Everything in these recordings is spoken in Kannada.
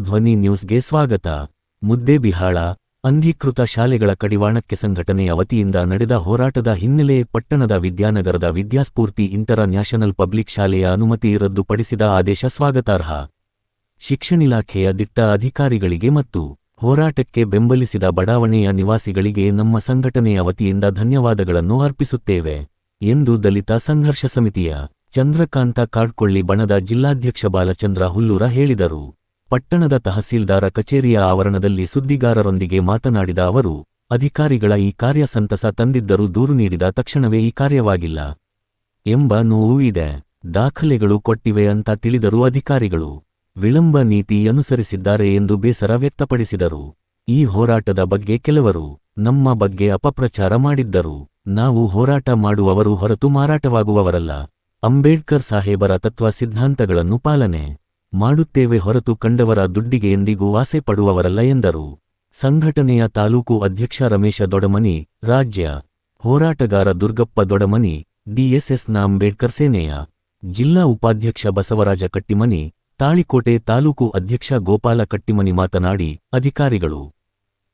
ಧ್ವನಿ ನ್ಯೂಸ್ಗೆ ಸ್ವಾಗತ. ಮುದ್ದೇಬಿಹಾಳ ಅನಧಿಕೃತ ಶಾಲೆಗಳ ಕಡಿವಾಣಕ್ಕೆ ಸಂಘಟನೆಯ ವತಿಯಿಂದ ನಡೆದ ಹೋರಾಟದ ಹಿನ್ನೆಲೆ ಪಟ್ಟಣದ ವಿದ್ಯಾನಗರದ ವಿದ್ಯಾಸ್ಫೂರ್ತಿ ಇಂಟರ್ ನ್ಯಾಷನಲ್ ಪಬ್ಲಿಕ್ ಶಾಲೆಯ ಅನುಮತಿ ರದ್ದುಪಡಿಸಿದ ಆದೇಶ ಸ್ವಾಗತಾರ್ಹ. ಶಿಕ್ಷಣಿಲಾಖೆಯ ದಿಟ್ಟ ಅಧಿಕಾರಿಗಳಿಗೆ ಮತ್ತು ಹೋರಾಟಕ್ಕೆ ಬೆಂಬಲಿಸಿದ ಬಡಾವಣೆಯ ನಿವಾಸಿಗಳಿಗೆ ನಮ್ಮ ಸಂಘಟನೆಯ ವತಿಯಿಂದ ಧನ್ಯವಾದಗಳನ್ನು ಅರ್ಪಿಸುತ್ತೇವೆ ಎಂದು ದಲಿತ ಸಂಘರ್ಷ ಸಮಿತಿಯ ಚಂದ್ರಕಾಂತ ಕಾಡ್ಕೊಳ್ಳಿ ಬಣದ ಜಿಲ್ಲಾಧ್ಯಕ್ಷ ಬಾಲಚಂದ್ರ ಹುಲ್ಲೂರ ಹೇಳಿದರು. ಪಟ್ಟಣದ ತಹಸೀಲ್ದಾರ ಕಚೇರಿಯ ಆವರಣದಲ್ಲಿ ಸುದ್ದಿಗಾರರೊಂದಿಗೆ ಮಾತನಾಡಿದ ಅವರು, ಅಧಿಕಾರಿಗಳ ಈ ಕಾರ್ಯ ಸಂತಸ ತಂದಿದ್ದರೂ ದೂರು ನೀಡಿದ ತಕ್ಷಣವೇ ಈ ಕಾರ್ಯವಾಗಿಲ್ಲ ಎಂಬ ನೋವು ಇದೆ. ದಾಖಲೆಗಳು ಕೊಟ್ಟಿವೆ ಅಂತ ತಿಳಿದರೂ ಅಧಿಕಾರಿಗಳು ವಿಳಂಬ ನೀತಿ ಅನುಸರಿಸಿದ್ದಾರೆ ಎಂದು ಬೇಸರ ವ್ಯಕ್ತಪಡಿಸಿದರು. ಈ ಹೋರಾಟದ ಬಗ್ಗೆ ಕೆಲವರು ನಮ್ಮ ಬಗ್ಗೆ ಅಪಪ್ರಚಾರ ಮಾಡಿದ್ದರು. ನಾವು ಹೋರಾಟ ಮಾಡುವವರು ಹೊರತು ಮಾರಾಟವಾಗುವವರಲ್ಲ. ಅಂಬೇಡ್ಕರ್ ಸಾಹೇಬರ ತತ್ವ ಸಿದ್ಧಾಂತಗಳನ್ನು ಪಾಲನೆ ಮಾಡುತ್ತೇವೆ ಹೊರತು ಕಂಡವರ ದುಡ್ಡಿಗೆ ಎಂದಿಗೂ ಆಸೆ ಪಡುವವರಲ್ಲ ಎಂದರು. ಸಂಘಟನೆಯ ತಾಲೂಕು ಅಧ್ಯಕ್ಷ ರಮೇಶ ದೊಡಮನಿ, ರಾಜ್ಯ ಹೋರಾಟಗಾರ ದುರ್ಗಪ್ಪ ದೊಡಮನಿ, ಡಿಎಸ್ಎಸ್ನ ಅಂಬೇಡ್ಕರ್ ಸೇನೆಯ ಜಿಲ್ಲಾ ಉಪಾಧ್ಯಕ್ಷ ಬಸವರಾಜ ಕಟ್ಟಿಮನಿ, ತಾಳಿಕೋಟೆ ತಾಲೂಕು ಅಧ್ಯಕ್ಷ ಗೋಪಾಲ ಕಟ್ಟಿಮನಿ ಮಾತನಾಡಿ, ಅಧಿಕಾರಿಗಳು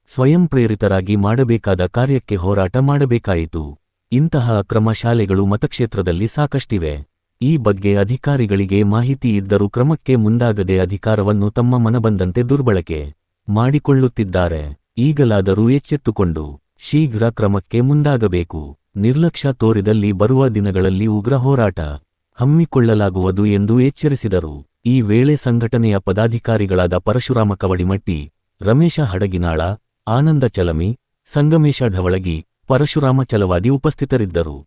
ಸ್ವಯಂ ಪ್ರೇರಿತರಾಗಿ ಮಾಡಬೇಕಾದ ಕಾರ್ಯಕ್ಕೆ ಹೋರಾಟ ಮಾಡಬೇಕಾಯಿತು. ಇಂತಹ ಅಕ್ರಮ ಶಾಲೆಗಳು ಮತಕ್ಷೇತ್ರದಲ್ಲಿ ಸಾಕಷ್ಟಿವೆ. ಈ ಬಗ್ಗೆ ಅಧಿಕಾರಿಗಳಿಗೆ ಮಾಹಿತಿ ಇದ್ದರೂ ಕ್ರಮಕ್ಕೆ ಮುಂದಾಗದೆ ಅಧಿಕಾರವನ್ನು ತಮ್ಮ ಮನಬಂದಂತೆ ದುರ್ಬಳಕೆ ಮಾಡಿಕೊಳ್ಳುತ್ತಿದ್ದಾರೆ. ಈಗಲಾದರೂ ಎಚ್ಚೆತ್ತುಕೊಂಡು ಶೀಘ್ರ ಕ್ರಮಕ್ಕೆ ಮುಂದಾಗಬೇಕು. ನಿರ್ಲಕ್ಷ್ಯ ತೋರಿದಲ್ಲಿ ಬರುವ ದಿನಗಳಲ್ಲಿ ಉಗ್ರ ಹೋರಾಟ ಹಮ್ಮಿಕೊಳ್ಳಲಾಗುವುದು ಎಂದು ಎಚ್ಚರಿಸಿದರು. ಈ ವೇಳೆ ಸಂಘಟನೆಯ ಪದಾಧಿಕಾರಿಗಳಾದ ಪರಶುರಾಮ ಕವಡಿಮಟ್ಟಿ, ರಮೇಶ ಹಡಗಿನಾಳ, ಆನಂದ ಚಲಮಿ, ಸಂಗಮೇಶ ಢವಳಗಿ, ಪರಶುರಾಮ ಚಲವಾದಿ ಉಪಸ್ಥಿತರಿದ್ದರು.